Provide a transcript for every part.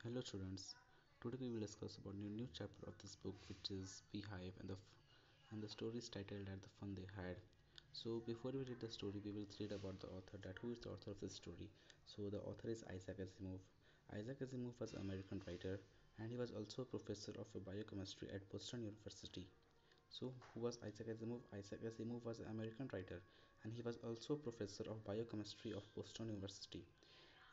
Hello students. Today we will discuss about new chapter of this book, which is Beehive, and the story is titled "At the Fun They Had." So before we read the story, we will read about the author. That who is the author of this story? So the author is Isaac Asimov. Isaac Asimov was an American writer, and he was also a professor of biochemistry at Boston University. So who was Isaac Asimov? Isaac Asimov was an American writer, and he was also a professor of biochemistry of Boston University,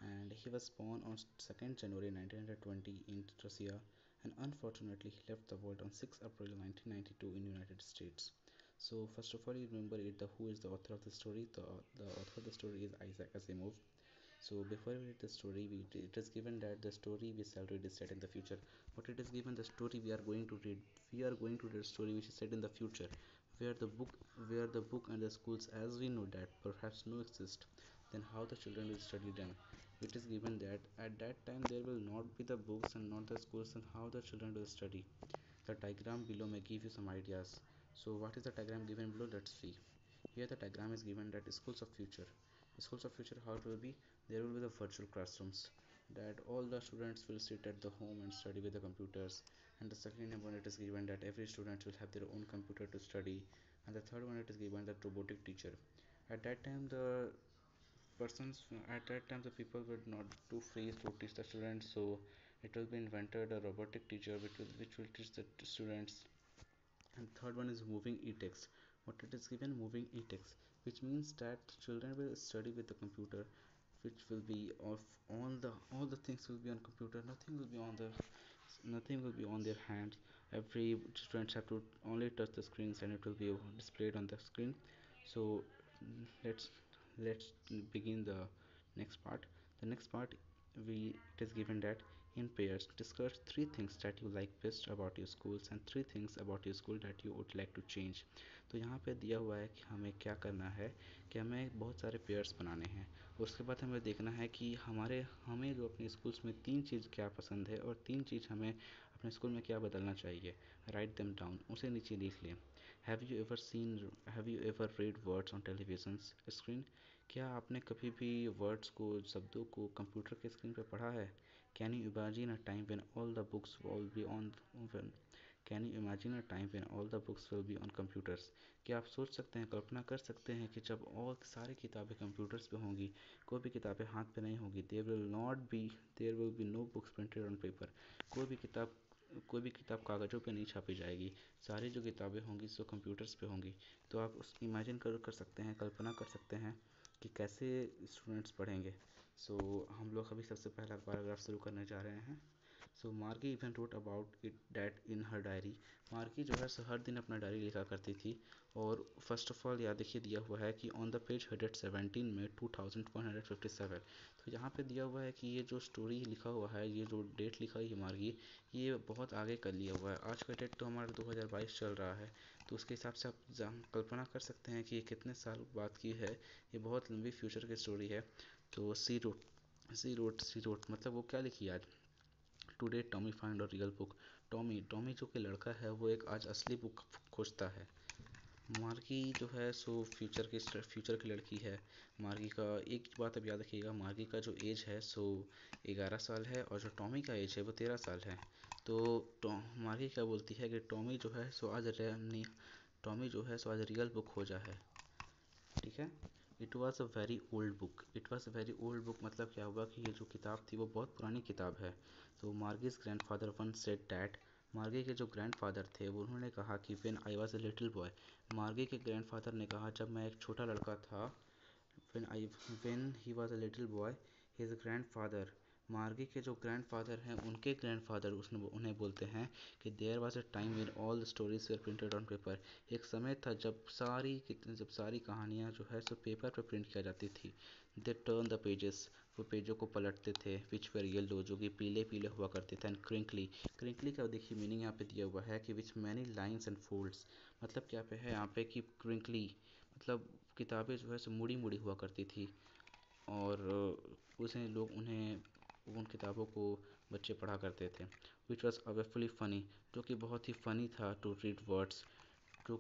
and he was born on 2nd January 1920 in Russia, and unfortunately he left the world on 6th April 1992 in United States. So first of all, you remember it, the who is the author of the story. The author of the story is Isaac Asimov. So before we read the story, it is given that the story we shall read is set in the future. But it is given the story we are going to read a story which is set in the future, where the book where the book and the schools as we know that perhaps no exist. Then how the children will study them? It is given that at that time there will not be the books and not the schools, and how the children will study. The diagram below may give you some ideas. So what is the diagram given below? Let's see. Here the diagram is given that schools of future. Schools of future, how it will be? There will be the virtual classrooms, that all the students will sit at the home and study with the computers. And the second one, it is given that every student will have their own computer to study. And the third one, it is given that robotic teacher. At that time the people were not too free to teach the students, so it will be invented a robotic teacher which will teach the students. And third one is moving e-text. What it is given? Moving e-text, which means that children will study with the computer, which will be of all the things will be on computer. Nothing will be on their hands. Every students have to only touch the screens, and it will be displayed on the screen. So let's let's begin the next part. The next part, we it is given that in pairs discuss three things that you like best about your schools and three things about your school that you would like to change. तो यहाँ पे दिया हुआ है कि हमें क्या करना है, कि हमें बहुत सारे पेयर्स बनाने हैं। उसके बाद हमें देखना है कि हमें जो अपने स्कूल्स में तीन चीज़ क्या पसंद है और तीन चीज़ हमें अपने स्कूल में क्या बदलना चाहिए। राइट देम डाउन, उसे नीचे लिख लें। Have you ever read words on television screen? क्या आपने कभी भी वर्ड्स को, शब्दों को कंप्यूटर के स्क्रीन पर पढ़ा है? Can you imagine a time when all the books will be on can you imagine a time when all the books will be on computers? क्या आप सोच सकते हैं, कल्पना कर सकते हैं कि जब और सारी किताबें कंप्यूटर्स पे होंगी, कोई भी किताबें हाथ पे नहीं होगी। There will be no books printed on paper. कोई भी किताब कोई भी किताब कागज़ों पे नहीं छापी जाएगी। सारी जो किताबें होंगी सो कंप्यूटर्स पे होंगी। तो आप उस इमेजिन कर सकते हैं, कल्पना कर सकते हैं कि कैसे स्टूडेंट्स पढ़ेंगे। सो हम लोग अभी सबसे पहला पैराग्राफ शुरू करने जा रहे हैं। सो मार्गी even wrote about it that in her diary. मार्गी जो है सो हर दिन अपना डायरी लिखा करती थी। और फर्स्ट ऑफ ऑल यहाँ देखिए दिया हुआ है कि ऑन द पेज 117 में 2157। तो यहाँ पे दिया हुआ है कि ये जो स्टोरी लिखा हुआ है, ये जो डेट लिखा है मार्गी, ये बहुत आगे कर लिया हुआ है। आज का डेट तो हमारा 2022 चल रहा है, तो उसके हिसाब से आप कल्पना कर सकते हैं कि ये कितने साल बाद की है। ये बहुत लंबी फ्यूचर की स्टोरी है। तो सी रोट मतलब वो क्या लिखी आज? Today Tommy find a real book. Tommy जो कि लड़का है, वो एक आज असली बुक खोजता है। मार्गी जो है सो फ्यूचर की लड़की है। मार्गी का एक बात अब याद रखिएगा, मार्गी का जो एज है सो 11 साल है, और जो टॉमी का एज है वो 13 साल है। तो मार्गी क्या बोलती है कि टॉमी जो है सो आज रियल बुक खोजा है। ठीक है। It was a very old book मतलब क्या हुआ कि ये जो किताब थी वो बहुत पुरानी किताब है। तो मार्गीज ग्रैंडफादर वन सेड डैट। मार्गी के जो ग्रैंडफादर थे वो उन्होंने कहा कि when I was a little boy. मार्गी के ग्रैंडफादर ने कहा जब मैं एक छोटा लड़का था। When he was a little boy, his grandfather, मार्गी के जो ग्रैंडफादर हैं उनके ग्रैंडफादर उसने उन्हें बोलते हैं कि there was a time when all the stories were printed on paper. एक समय था जब सारी कहानियाँ जो है सो पेपर पर प्रिंट किया जाती थी। दे टर्न द पेजेस, वो पेजों को पलटते थे, विच वर येलो, जो कि पीले पीले हुआ करते थे, एंड क्रिंकली। क्रिंकली का देखिए मीनिंग यहाँ पे दिया हुआ है कि which many lines and folds. मतलब क्या पे है यहाँ पे कि क्रिंकली मतलब किताबें जो है सो मुड़ी मुड़ी हुआ करती थी, और उसे लोग उन्हें उन किताबों को बच्चे पढ़ा करते थे। विच वॉज अवेफुली फ़नी, जो कि बहुत ही फ़नी था, टू रीड वर्ड्स, जो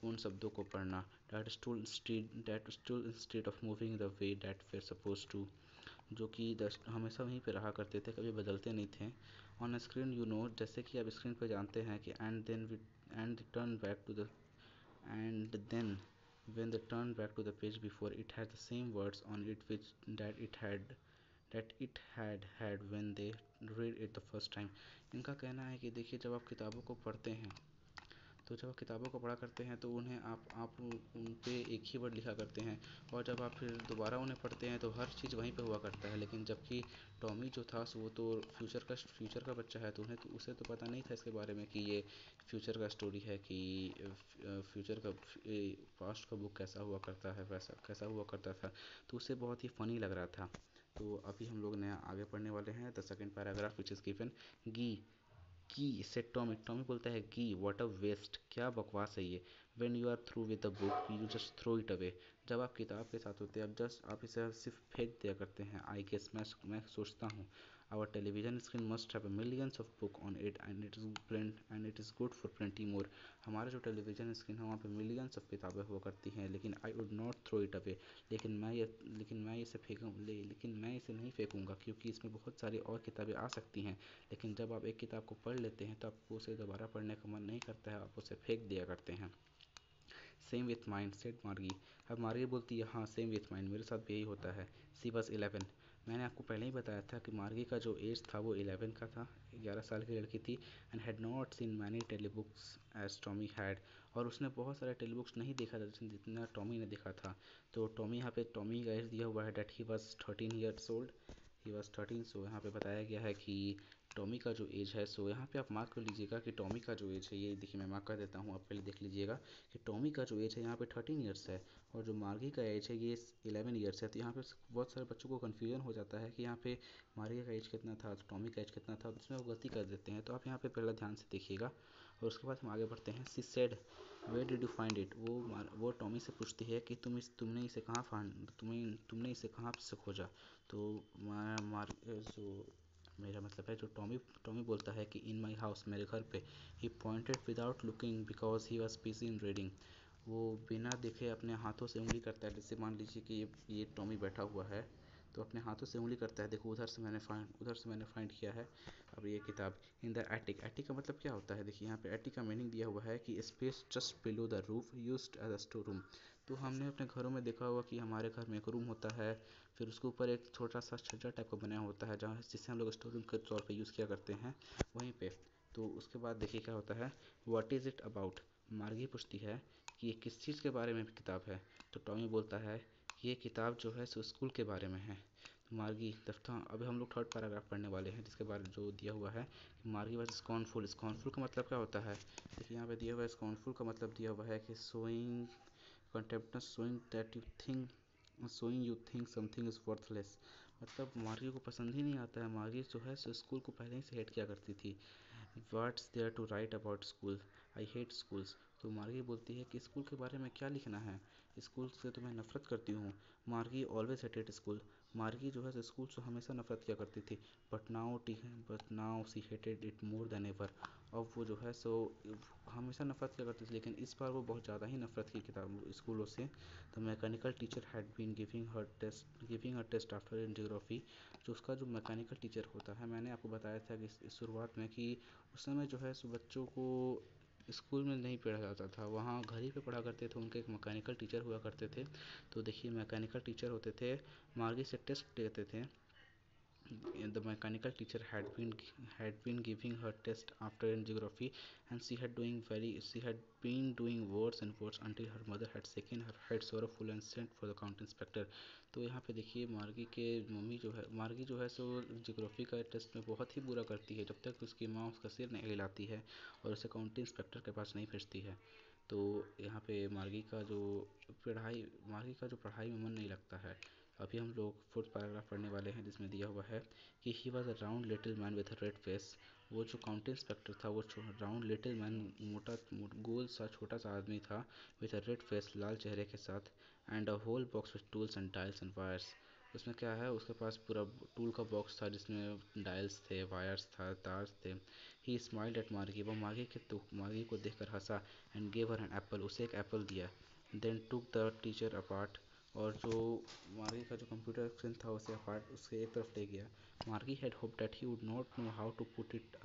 उन शब्दों को पढ़ना। That stool instead of moving the way that way suppose to. जो कि हमेशा वहीं पे रहा करते थे, कभी बदलते नहीं थे। ऑन स्क्रीन यू नो, जैसे कि आप स्क्रीन पे जानते हैं कि and turn back to the and then when they turned back to the page before, it had the same words on it which that it had when they read it the first time. इनका कहना है कि देखिए, जब आप किताबों को पढ़ते हैं, तो जब आप किताबों को पढ़ा करते हैं तो उन्हें आप उन पे एक ही वर्ड लिखा करते हैं, और जब आप फिर दोबारा उन्हें पढ़ते हैं तो हर चीज़ वहीं पे हुआ करता है। लेकिन जबकि टॉमी जो था, सो वो तो फ्यूचर का बच्चा है, तो उसे तो पता नहीं था इसके बारे में कि ये फ्यूचर का स्टोरी है, कि फ्यूचर का पास्ट का बुक कैसा हुआ करता है, वैसा कैसा हुआ करता था। तो उसे बहुत ही फ़नी लग रहा था। तो अभी हम लोग नया आगे पढ़ने वाले हैं, the second paragraph which is given. गी की सेड टॉमी, टॉमी बोलता है गी व्हाट अ वेस्ट, क्या बकवास है ये। When you are through with the book you just throw it away, जब आप किताब के साथ होते हैं आप इसे सिर्फ फेंक दिया करते हैं। आई गेस, मैं सोचता हूँ, our television screen must have millions of book on it and it is good for printing more. हमारा जो टेलीविजन स्क्रीन है वहाँ पे मिलियंस ऑफ किताबें हुआ करती हैं, लेकिन I would not throw it away, लेकिन मैं इसे नहीं फेंकूंगा, क्योंकि इसमें बहुत सारी और किताबें आ सकती हैं। लेकिन जब आप एक किताब को पढ़ लेते हैं तो आपको उसे दोबारा पढ़ने का मन नहीं करता है, आप उसे फेंक दिया करते हैं। सेम विथ माइंड सेड मार्गी। अब मार्गी बोलती है, हाँ सेम विथ माइंड, मेरे साथ भी यही होता है। सी वॉज 11, मैंने आपको पहले ही बताया था कि मार्गी का जो एज था वो 11 का था, 11 साल की लड़की थी। And had not seen many telebooks as Tommy had, और उसने बहुत सारे टेलीबुक्स नहीं देखा था जितना टॉमी ने देखा था। तो टॉमी, यहाँ पे टॉमी का एज दिया हुआ है that he was 13 years old, he was 13। सो यहाँ पे बताया गया है कि टॉमी का जो एज है, सो यहाँ पे आप मार्क कर लीजिएगा कि टॉमी का जो एज है, ये देखिए मैं मार्क कर देता हूँ, आप पहले देख लीजिएगा कि टॉमी का जो एज है यहाँ पे 13 ईयर्स है, और जो मार्गी का एज है ये 11 ईयर्स है। तो यहाँ पे बहुत सारे बच्चों को कन्फ्यूजन हो जाता है कि यहाँ पे मार्गी का एज कितना था, तो टॉमी का एज कितना था, तो इसमें वो गलती कर देते हैं। तो आप यहाँ पे पहले ध्यान से देखिएगा, और उसके बाद हम आगे बढ़ते हैं। She said where did you find it, वो टॉमी से पूछती है कि तुमने इसे कहाँ से खोजा। तो मेरा मतलब है, जो टॉमी बोलता है कि इन माई हाउस, मेरे घर पे। He pointed without looking because he was busy in reading, वो बिना देखे अपने हाथों से उंगली करता है। जैसे मान लीजिए कि ये टॉमी बैठा हुआ है, तो अपने हाथों से उंगली करता है, देखो उधर से मैंने फाइंड किया है। अब ये किताब इन द एटिक, एटिक का मतलब क्या होता है, देखिए यहाँ पे एटिक का मीनिंग दिया हुआ है कि space just below the roof used as a store room. तो हमने अपने घरों में देखा हुआ कि हमारे घर में एक रूम होता है, फिर उसके ऊपर एक छोटा सा छज्जा टाइप का बनाया होता है, जहाँ जिसे हम लोग स्टोर रूम के तौर पे यूज़ किया करते हैं, वहीं पे। तो उसके बाद देखिए क्या होता है, व्हाट इज़ इट अबाउट, मार्गी पूछती है कि ये किस चीज़ के बारे में किताब है। तो टॉमी बोलता है ये किताब जो है सो स्कूल के बारे में है। तो मार्गी दफ्ता, अभी हम लोग थर्ड पैराग्राफ पढ़ने वाले हैं, जिसके बारे में जो दिया हुआ है, मार्गी वॉज स्कॉर्नफुल। स्कॉर्नफुल का मतलब क्या होता है, देखिए यहाँ पे दिया हुआ है, स्कॉर्नफुल का मतलब दिया हुआ है कि showing contemptuous, showing you think something is worthless. मतलब मार्गी को पसंद ही नहीं आता है, मार्गी जो है सो स्कूल को पहले ही से हेट किया करती थी। What's there to write about school, I hate schools. तो मार्गी बोलती है कि स्कूल के बारे में क्या लिखना है, स्कूल से तो मैं नफरत करती हूँ। मार्गी ऑलवेज हेटेड स्कूल, मार्गी जो है स्कूल से हमेशा नफरत किया करती थी। But now see hated it more than ever, अब वो जो है सो हमेशा नफरत किया करती थी, लेकिन इस बार वो बहुत ज़्यादा ही नफरत की किताब स्कूलों से। The mechanical teacher had been giving her test after in geography, जो उसका जो मैकेनिकल टीचर होता है, मैंने आपको बताया था कि इस शुरुआत में कि उस समय जो है सो बच्चों को स्कूल में नहीं पढ़ा जाता था, वहाँ घर ही पे पढ़ा करते थे। उनके एक मैकेनिकल टीचर हुआ करते थे। तो देखिए मैकेनिकल टीचर होते थे, मार्गी से टेस्ट लेते थे। The mechanical teacher had been giving her test after in geography, and she had been doing worse and worse until her mother had shaken her head sorrowful and sent for the county inspector. तो यहाँ पे देखिए मार्गी जो है सो geography का test में बहुत ही बुरा करती है, जब तक उसकी माँ उसका सिर नहीं हिलाती है और उसे काउंटी इंस्पेक्टर के पास नहीं भेजती है। तो यहाँ पे मार्गी का जो पढ़ाई में मन नहीं लगता है। अभी हम लोग फोर्थ पैराग्राफ पढ़ने वाले हैं, जिसमें दिया हुआ है कि he was a round little man with a red face, वो जो काउंटी इंस्पेक्टर था वो राउंड लिटिल मैन, गोल सा छोटा सा आदमी था, विथ अ रेड फेस, लाल चेहरे के साथ, and a whole box with tools and dials and wires. उसमें क्या है, उसके पास पूरा टूल का बॉक्स था जिसमें डायल्स थे, वायर्स था, तार्स थे। ही स्माइल्ड एट मार्गी, वो मार्गी को देखकर हंसा, and gave her an apple, उसे एक एप्पल दिया। Then took the teacher apart, और जो मार्गी का जो कंप्यूटर स्क्रीन था उसे अपार्ट उसके एक तरफ ले गया। Margie had hoped that he would not know how to put it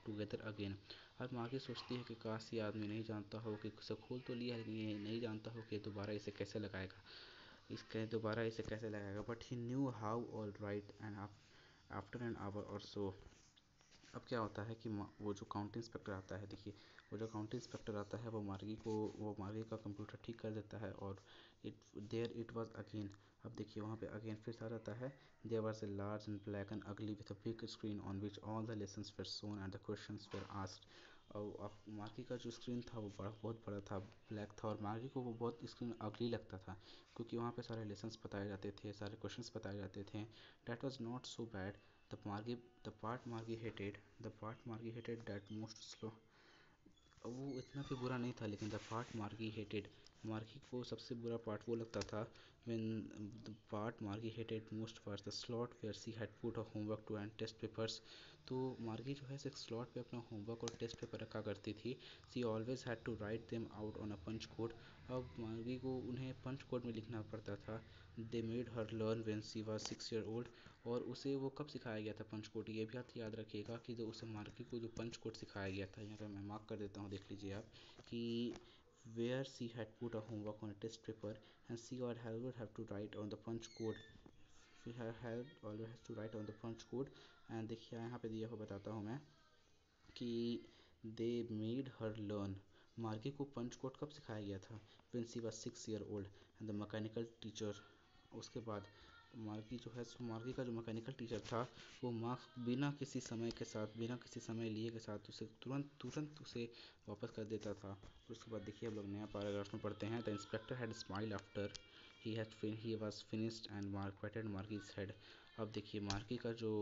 together again. अब मार्गी सोचती है कि काश ये आदमी नहीं जानता हो कि उसे खोल तो लिया है, लेकिन ये नहीं जानता हो कि दोबारा इसे कैसे लगाएगा, इसके दोबारा इसे कैसे लगाएगा। But he knew how all right and after an hour और सो। अब क्या होता है कि वो जो काउंटी इंस्पेक्टर आता है, देखिए वो जो काउंटी इंस्पेक्टर आता है वो मार्गी का कंप्यूटर ठीक कर देता है। और इट वाज अगेन। अब देखिए वहाँ पे अगेन फिर से आ जाता है। There was a large and black and ugly with a big screen on which all the lessons were shown and the questions were asked. और अब मार्गी का जो स्क्रीन था वो बहुत बड़ा था, ब्लैक था, और मार्गी को वो बहुत स्क्रीन अगली लगता था, क्योंकि वहाँ पे सारे लेसन्स बताए जाते थे, सारे क्वेश्चंस बताए जाते थे। That was not so bad. The Margie, the part Margie hated, the part Margie hated that most slow। वो इतना भी बुरा नहीं था, लेकिन द पार्ट मार्गी हेटेड, मार्गी को सबसे बुरा पार्ट वो लगता था when the part Margie hated most was the slot where she had put a homework to and test papers. तो मार्गी जो है एक स्लॉट पे अपना होमवर्क और टेस्ट पेपर रखा करती थी। She always had to write them out on a punch code. अब मार्गी को उन्हें पंच कोड में लिखना पड़ता था। They made her learn when she was 6 year old. और उसे वो कब सिखाया गया था पंच कोड, ये भी आप याद रखिएगा कि जो उसे मार्गी को जो पंच कोड सिखाया गया था, यहाँ पे मैं मार्क कर देता हूँ, देख लीजिए आप कि where she had put a homework on a test paper and she would have to write on the punch code। she had always has to write on the punch code। and देखिए यहाँ पे दिया हुआ बताता हूँ मैं कि they made her learn। मार्गी को पंच कोड कब सिखाया गया था, when she was 6 year old and the mechanical teacher। उसके बाद मार्गी जो है मार्गी का जो मैकेनिकल टीचर था वो मार्क्स बिना किसी समय के साथ, बिना किसी समय लिए के साथ उसे तुरंत तुरंत उसे वापस कर देता था। उसके बाद देखिए हम लोग नया पैराग्राफ में पढ़ते हैं। The inspector had smile after he was finished and mark patted Margie's head. अब देखिए मार्गी का जो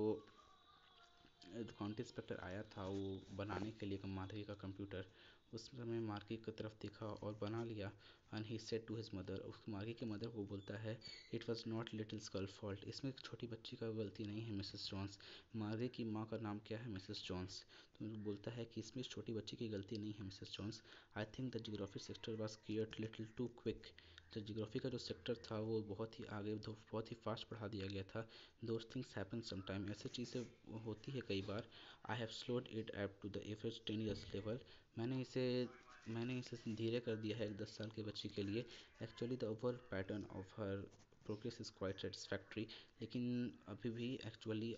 काउंटी इंस्पेक्टर आया था वो बनाने के लिए मार्गी का कंप्यूटर, उस समय मार्गी की तरफ देखा और बना लिया। And he said to his mother, उस मार्गी के मदर को बोलता है it was not little girl fault, इसमें एक छोटी बच्ची का गलती नहीं है मिसेस जॉन्स। मार्गी की माँ का नाम क्या है, मिसेस जॉन्स। तो बोलता है कि इसमें इस छोटी बच्ची की गलती नहीं है Mrs Jones. I think the geography sector was cleared little too quick. जो जियोग्राफी का जो सेक्टर था वो बहुत ही आगे, बहुत ही फास्ट बढ़ा दिया गया था। दोज थिंग्स हैपन समटाइम, ऐसी चीज़ें होती है कई बार। I have slowed it up to the average 10 years level. मैंने इसे मैंने इसे धीरे कर दिया है एक 10 साल के बच्चे के लिए। Actually the overall pattern of her progress is quite satisfactory. लेकिन अभी भी एक्चुअली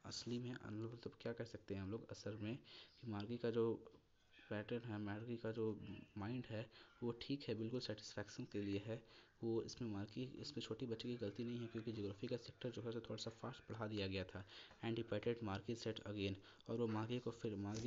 असली में मतलब क्या कह सकते हैं हम लोग असल में कि मार्गी का जो पैटर्न है, मार्गी का जो माइंड है वो ठीक है, बिल्कुल सेटिस्फैक्शन के लिए है। वो इसमें छोटी बच्ची की गलती नहीं है, क्योंकि ज्योग्राफी का सेक्टर जो है तो थोड़ा सा फास्ट बढ़ा दिया गया था। एंड ही पैटेड मार्गी सेट अगेन। और वो मार्गी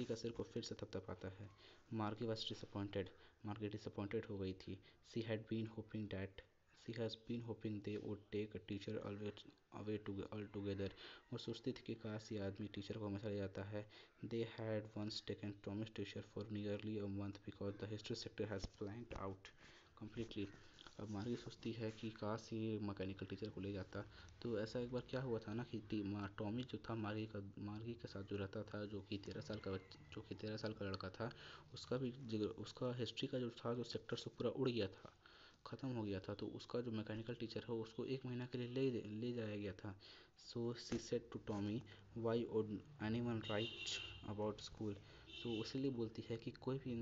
का सिर को फिर से थपथपाता है। मार्गी वॉज डिसअपॉइंटेड, मार्गी डिसअपॉइंटेड हो गई थी। She had been hoping that she has been hoping they would take a teacher away all together. वो सोचती थी कि काश ये आदमी टीचर को हमेशा ले जाता है। They had once taken Tommy's teacher for nearly a month because the history sector has blanked out completely. अब मार्गी सोचती है कि काश ये मैकेनिकल टीचर को ले जाता। तो ऐसा एक बार क्या हुआ था ना कि टॉमी जो था मार्गी के साथ जो रहता था, जो कि 13 साल का लड़का था, उसका हिस्ट्री का जो था जो सेक्टर से पूरा उड़ गया था, ख़त्म हो गया था। तो उसका जो मैकेनिकल टीचर है उसको एक महीना के लिए ले जाया गया था। So she said to Tommy why would anyone write about school. तो इसलिए बोलती है कि कोई भी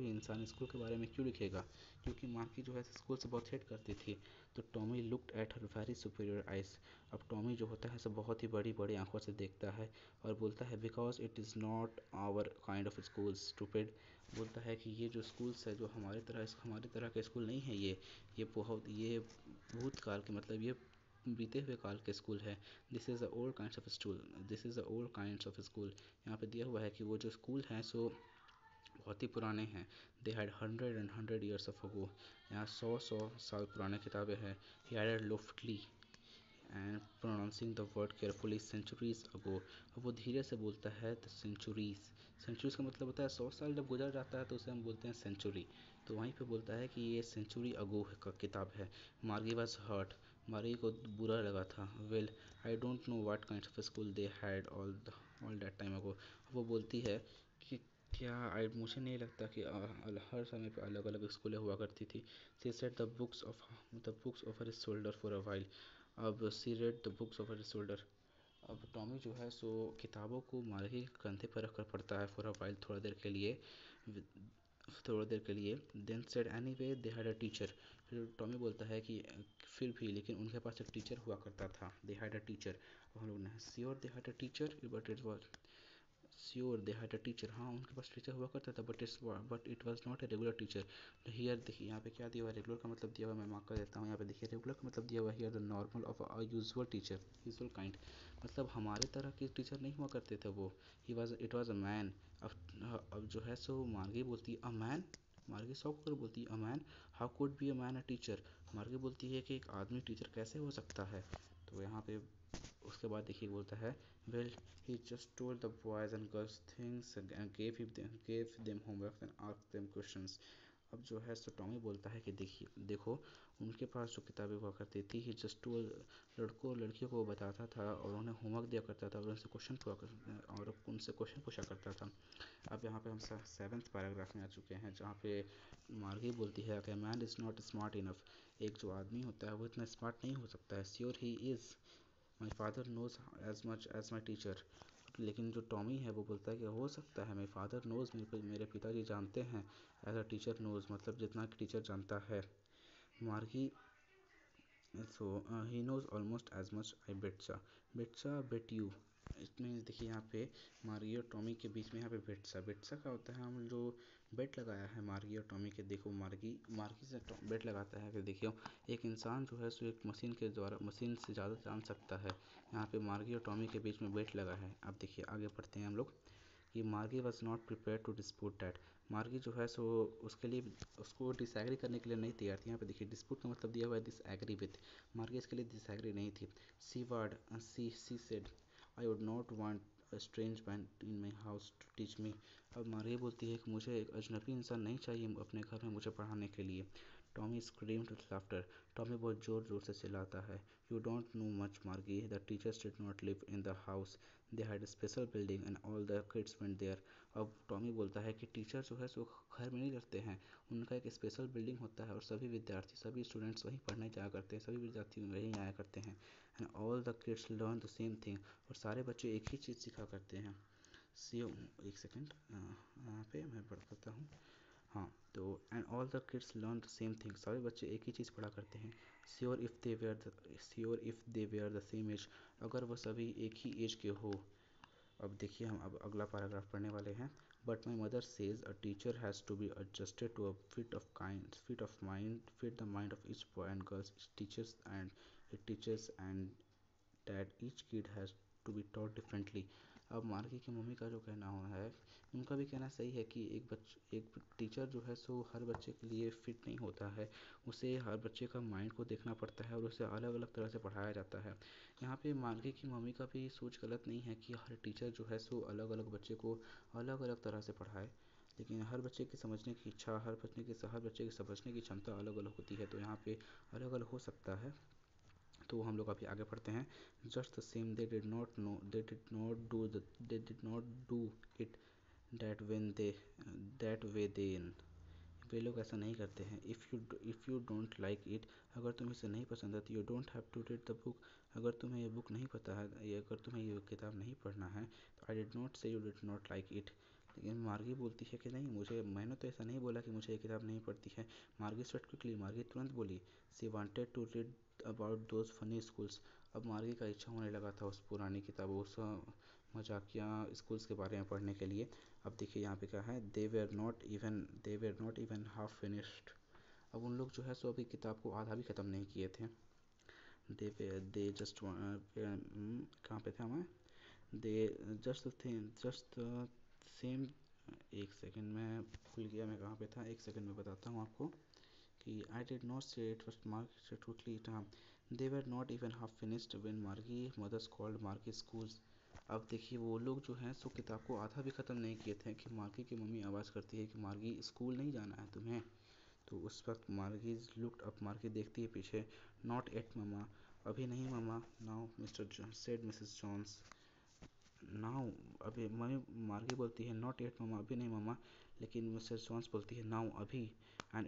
इंसान स्कूल के बारे में क्यों लिखेगा, क्योंकि मार्की जो है स्कूल से बहुत हेट करती थी। तो Tommy looked at her very superior eyes. अब टॉमी जो होता है सब बहुत ही बड़ी बड़ी आंखों से देखता है और बोलता है because it is not our kind of school stupid. बोलता है कि ये जो स्कूल्स है जो हमारे तरह के स्कूल नहीं है, ये भूतकाल के मतलब ये बीते हुए काल के स्कूल है। This is the old kinds of school, this is the old kinds of school. यहाँ पे दिया हुआ है कि वो जो स्कूल हैं सो बहुत ही पुराने हैं। They had 100 of ago. यहाँ 100 साल पुराने किताबें हैं। He added loftily and pronouncing the word carefully centuries ago. अब वो धीरे से बोलता है द सेंचुरीज। सेंचुरीज का मतलब होता है 100 साल जब गुजर जाता है तो उसे हम बोलते हैं सेंचुरी। तो वहीं पे बोलता है कि ये सेंचुरी अगो का किताब है। मार्गी वॉज हर्ट, मार्गी को बुरा लगा था। Well I don't know what kind of school they had all that time ago. वो बोलती है कि क्या आई मुझे नहीं लगता कि हर समय पे अलग अलग स्कूलें हुआ करती थी. She set the books over his shoulder for a while. अब she read the books over his shoulder. अब टॉमी जो है सो किताबों को मार्गी के कंधे पर रखकर पढ़ता है फॉर अ वाइल, थोड़ी देर के लिए. Then said anyway they had a teacher. फिर टॉमी बोलता है कि फिर भी लेकिन उनके पास एक टीचर हुआ करता था. दे हैड अ टीचर. हम लोग ने sure they had a teacher but it was sure they had a teacher. हाँ उनके पास टीचर हुआ करता था but it was not a regular teacher. Here देखिए यहाँ पे क्या दिया हुआ है, रेगुलर का मतलब दिया हुआ है, मैं मार्क कर देता हूँ. यहाँ पे देखिए रेगुलर का मतलब दिया हुआ है here the normal of a usual teacher, usual kind. मतलब हमारे तरह के टीचर नहीं हुआ करते थे वो. He was it was a man. अब जो है सो मार्गी बोलती है अ मैन. मार्गी शॉक होकर बोलती है a man. How could be a man a teacher. मार्गी बोलती है कि एक आदमी टीचर कैसे हो सकता है. तो यहाँ पे उसके बाद देखिए बोलता है well he just told the boys and girls things and gave them homework and asked them questions. अब जो है सो टॉमी बोलता है कि देखिए देखो उनके पास जो किताबें हुआ करती थी ही जस्ट टोल्ड, लड़कों और लड़कियों को वो बताता था और उन्हें होमवर्क दिया करता था और उनसे क्वेश्चन पूछा करता था. अब यहाँ पे हम 7th पैराग्राफ में आ चुके हैं जहाँ पे मार्गी बोलती है कि man is not smart enough. एक जो आदमी होता है वो इतना स्मार्ट नहीं हो सकता है. Sure he is. My father knows as much as my teacher. लेकिन जो टॉमी है वो बोलता है कि हो सकता है. माई फादर नोज, मेरे पिताजी जानते हैं. एज अ टीचर नोज मतलब जितना कि टीचर जानता है. Margie so he knows almost as much I betcha. Betcha bet you. इसमें देखिए यहाँ पे मार्गी और टॉमी के बीच में यहाँ पे बेटसा. बेटसा का होता है हम जो बेट लगाया है मार्गी और टॉमी के. देखो मार्गी मार्गी से बेट लगाता है कि देखियो एक इंसान जो है सो एक मशीन के द्वारा मशीन से ज़्यादा जान सकता है. यहाँ पे मार्गी और टॉमी के बीच में बेट लगा है. अब देखिए आगे पढ़ते हैं हम लोग कि Margie was not prepare to dispute that. Margie जो है सो उसके लिए उसको डिसएग्री करने के लिए नहीं तैयार थी. यहाँ पे देखिए डिस्प्यूट का मतलब दिया हुआ है डिसएग्री विथ. मार्गी इसके लिए डिसएग्री नहीं थी. She said I would not want a strange man in my house to teach me. अब मार्गी बोलती है कि मुझे एक अजनबी इंसान नहीं चाहिए अपने घर में मुझे पढ़ाने के लिए. Tommy screamed with laughter. Tommy बहुत ज़ोर ज़ोर से चिल्लाता है. यू डोंट नो मच मार्गी. The teachers did not live in the house. They had a special building and all the kids went there. अब टॉमी बोलता है कि टीचर जो है सो घर में नहीं रहते हैं. उनका एक स्पेशल बिल्डिंग होता है और सभी विद्यार्थी सभी स्टूडेंट्स वहीं पढ़ने जाया करते हैं. सभी विद्यार्थी वहीं आया करते हैं. And all the kids learn the same thing. और सारे बच्चे एक ही चीज़ सीखा करते हैं. सी एक सेकेंड यहाँ पे मैं पढ़ता हूँ. हाँ तो and all the kids learn the same thing. सभी बच्चे एक ही चीज़ पढ़ा करते हैं. Sure if they were the same age. अगर वह सभी एक ही एज के हो. अब देखिए हम अब अगला पैराग्राफ पढ़ने वाले हैं. But my mother says a teacher has to be adjusted to a fit the mind of each boy and girls. It teachers and that each kid has to be taught differently. अब मार्गी की mummy का जो कहना हो है उनका भी कहना सही है कि एक टीचर जो है सो हर बच्चे के लिए फिट नहीं होता है. उसे हर बच्चे का माइंड को देखना पड़ता है और उसे अलग अलग तरह से पढ़ाया जाता है. यहाँ पे मार्गी की मम्मी का भी सोच गलत नहीं है कि हर टीचर जो है सो अलग अलग बच्चे को अलग अलग तरह से पढ़ाए. लेकिन हर बच्चे की समझने की इच्छा हर बच्चे की समझने की क्षमता अलग अलग होती है. तो यहाँ पे अलग अलग हो सकता है. तो हम लोग अभी आगे पढ़ते हैं. Just the same they did not do it that when they that way then. वे लोग ऐसा नहीं करते हैं. If you don't like it. अगर तुम्हें इसे नहीं पसंद है तो you don't have to read the book. अगर तुम्हें ये बुक नहीं पता है अगर तुम्हें ये किताब नहीं पढ़ना है तो आई डिड नॉट से you did not like it. लेकिन मार्गी बोलती है कि नहीं मैंने तो ऐसा नहीं बोला कि मुझे ये किताब नहीं पढ़ती है. मार्गी स्वेट क्विकली. मार्गी तुरंत बोली. She wanted to read about those funny schools. अब मार्गी का इच्छा होने लगा था उस पुरानी किताबों उस मजाकिया स्कूल्स के बारे में पढ़ने के लिए. अब देखिए यहाँ पे क्या है. They were not even half finished. अब उन लोग जो है सो अभी किताब को आधा भी ख़त्म नहीं किए थे. दे जस्ट कहाँ पे था मैं. They just same. एक सेकंड मैं भूल गया मैं कहाँ पे था. एक सेकंड में बताता हूँ आपको कि आई डिड नॉट से it first mark totally time. They were not even half finished when मार्गी मदर्स कॉल्ड मार्गी स्कूल्स. अब देखिए वो लोग जो हैं सो किताब को आधा भी ख़त्म नहीं किए थे कि मार्गी की मम्मी आवाज़ करती है कि मार्गी स्कूल नहीं जाना है तुम्हें. तो उस वक्त मार्गी लुक्ड अप. मार्गी देखती है पीछे. Not at mamma. अभी नहीं ममा. Now Mr said Mrs Jones. Now, अभी मम्मी, मार्गी बोलती है नॉट येट मम्मा, अभी नहीं मम्मा, लेकिन मिसेस जॉन्स बोलती है नाउ, अभी, and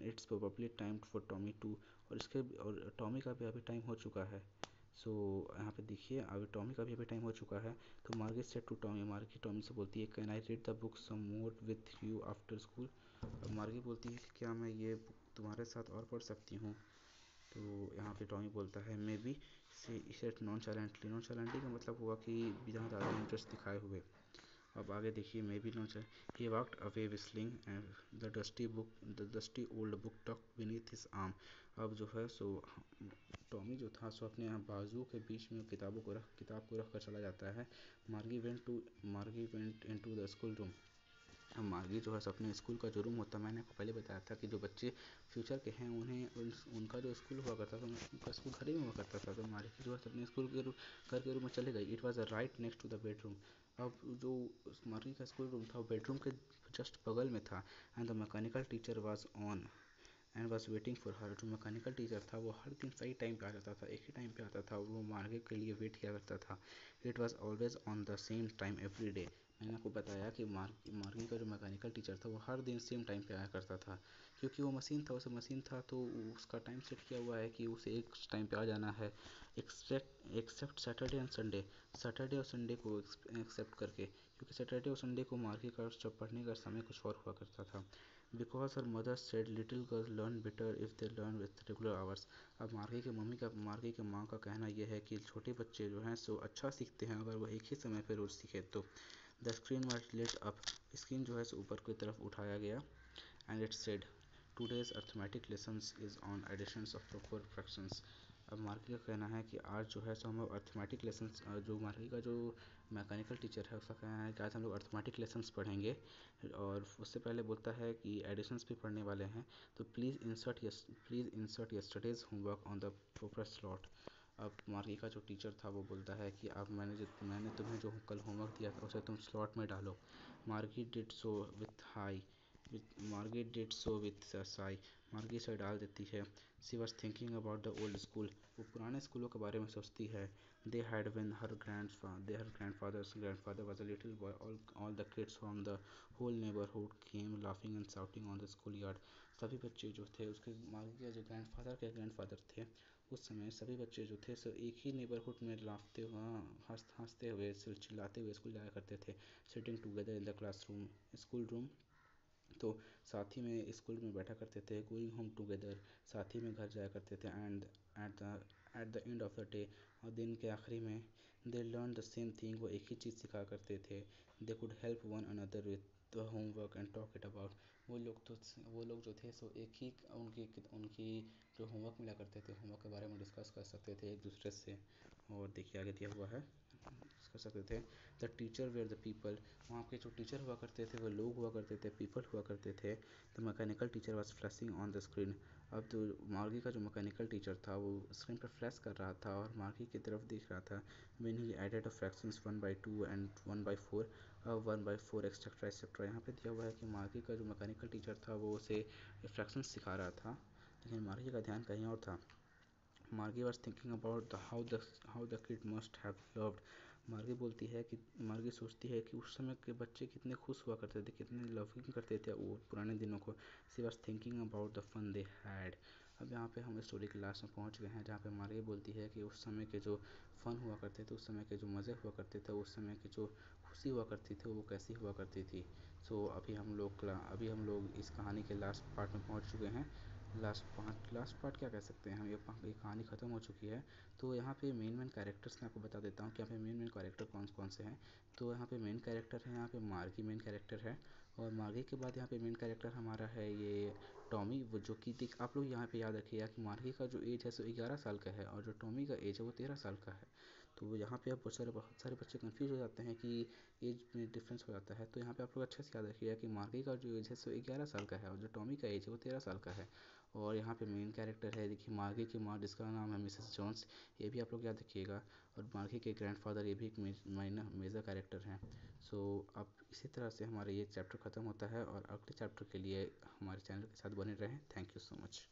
it's probably time for Tommy too, और टॉमी का भी अभी टाइम हो चुका है। सो यहाँ पे देखिए अभी टॉमी का भी अभी टाइम हो चुका है। तो Margie said to Tommy, Margie Tommy से बोलती है can I read the book some more with you after school. अब मार्गी बोलती है कि क्या मैं ये बुक तुम्हारे साथ और पढ़ सकती हूँ। तो यहाँ पे टॉमी बोलता है मे बी, से सेट नॉन चाइलेंटली, नॉन चाइलेंटली का मतलब हुआ कि बिना ज़्यादा इंटरेस्ट दिखाए हुए। अब आगे देखिए may be non, he walked away whistling and the dusty old book टक बीनीथ हिज आर्म। अब जो है सो टॉमी जो था सो अपने बाजू के बीच में किताब को रख कर चला जाता है। मार्गी went into the school room. मार्गी जो है अपने स्कूल का जो रूम होता है, मैंने आपको पहले बताया था कि जो बच्चे फ्यूचर के हैं उनका जो स्कूल हुआ करता था, उनका स्कूल घर ही में हुआ करता था। तो मार्गी जो है अपने स्कूल के घर के रूम में चले गई। It was right next to the bedroom. अब जो मार्गी का स्कूल रूम था वो बेडरूम के जस्ट बगल में था। And the mechanical teacher was on and was waiting for her. जो मैकेनिकल टीचर था वो हर दिन सही टाइम पे आ जाता था, एक ही टाइम पे आता था, वो मार्गी के लिए वेट किया करता था। It was always on the same time every day. मैंने आपको बताया कि मार्गी का जो मैकेनिकल टीचर था वो हर दिन सेम टाइम पे आया करता था, क्योंकि वो मशीन था तो उसका टाइम सेट किया हुआ है कि उसे एक टाइम पे आ जाना है, except Saturday and Sunday. Saturday और संडे को एक्सेप्ट करके, क्योंकि सैटरडे और संडे को मार्गी का जब पढ़ने का समय कुछ और हुआ करता था। Because her mother said little girls learn better if they learn with regular hours. अब मार्गी के माँ का कहना यह है कि छोटे बच्चे जो हैं सो अच्छा सीखते हैं अगर वो एक ही समय पर रोज़ सीखे तो। The screen was lit up, screen जो है सो ऊपर की तरफ उठाया गया। And it said today's arithmetic lessons is on additions of proper fractions. अब मार्गी का कहना है कि आज जो है सो हम अर्थमेटिक लेसन्स, जो मार्गी का जो मैकेनिकल टीचर है उसका कहना है कि आज हम लोग अर्थमेटिक लेसन्स पढ़ेंगे। और उससे पहले बोलता है कि एडिशंस भी पढ़ने वाले हैं, तो please insert yesterday's homework on the proper slot. अब मार्गी का जो टीचर था वो बोलता है कि अब मैंने तुम्हें जो कल होमवर्क दिया था उसे तुम स्लॉट में डालो। मार्गी डिड सो विथ हाई मार्गी डिड सो विथ साई, मार्गी से डाल देती है। She was thinking about the old school, वो पुराने स्कूलों के बारे में सोचती है। They had when her grandfather was a little boy, all the kids from the whole neighborhood came laughing and shouting on the schoolyard। सभी बच्चे जो थे उसके मार्गी के जो ग्रैंडफादर थे उस समय सभी बच्चे जो थे सो एक ही नेबरहुड में लाफते हंसते हुए चिल्लाते हुए स्कूल जाया करते थे। Sitting together in the classroom, school room, तो साथ ही में स्कूल में बैठा करते थे। गोइंग होम टुगेदर, साथ ही में घर जाया करते थे। And at the end of the day, और दिन के आखिरी में, they learn the same thing, वो एक ही चीज़ सिखा करते थे। They could help one another with the homework and talk it about. वो लोग जो थे सो एक ही उनकी जो होमवर्क मिला करते थे होमवर्क के बारे में डिस्कस कर सकते थे एक दूसरे से। और देखिए आगे दिया हुआ है, कर सकते थे। The teacher were the people, वहाँ के जो टीचर हुआ करते थे वो लोग हुआ करते थे, पीपल हुआ करते थे। The mechanical teacher was flashing on the screen. अब जो मार्गी का जो मैकेनिकल टीचर था वो स्क्रीन पर फ्लैश कर रहा था और मार्गी की तरफ देख रहा था। When he added fractions 1/2 and 1/4, 1/4 etcetera etcetera. यहाँ पे दिया हुआ है कि मार्गी का जो मैकेनिकल टीचर था वो उसे फ्रैक्शंस सिखा रहा था, लेकिन मार्गी का ध्यान कहीं और था। मार्गी was thinking about how the kid must have loved. मार्गी सोचती है कि उस समय के बच्चे कितने खुश हुआ करते थे, कितने लविंग करते थे वो पुराने दिनों को। She was thinking about the fun they had. अब यहाँ पे हम स्टोरी के लास्ट में पहुँच गए हैं जहाँ पे मार्गी बोलती है कि उस समय के जो फन हुआ करते थे, उस समय के जो मज़े हुआ करते थे, उस समय की जो खुशी हुआ करती थी वो कैसी हुआ करती थी। सो अभी हम लोग इस कहानी के लास्ट पार्ट में पहुँच चुके हैं। लास्ट पार्ट क्या कह सकते हैं हम, ये कहानी ख़त्म हो चुकी है। तो यहाँ पे मेन कैरेक्टर्स मैं आपको बता देता हूँ कि यहाँ पे मेन कैरेक्टर कौन कौन से हैं। तो यहाँ पे मेन कैरेक्टर है, यहाँ पे मार्गी मेन कैरेक्टर है। और मार्गी के बाद यहाँ पे मेन कैरेक्टर हमारा है ये टॉमी, वो जो कि देख आप लोग यहाँ पे याद रखिएगा कि मार्गी का जो एज है सो 11 साल का है और जो टॉमी का एज है वो 13 साल का है। तो यहाँ पे अब बहुत सारे बच्चे कंफ्यूज हो जाते हैं कि एज में डिफरेंस हो जाता है। तो यहाँ पे आप लोग अच्छे से याद रखिएगा कि मार्गी का जो एज है सो 11 साल का है और जो टॉमी का एज है वो 13 साल का है। और यहाँ पे मेन कैरेक्टर है देखिए मार्गी की माँ जिसका नाम है मिसेस जॉन्स, ये भी आप लोग याद रखिएगा। और मार्गी के ग्रैंडफादर ये भी एक मेजर कैरेक्टर हैं। सो अब इसी तरह से हमारा ये चैप्टर ख़त्म होता है और अगले चैप्टर के लिए हमारे चैनल के साथ बने रहें। Thank you so much.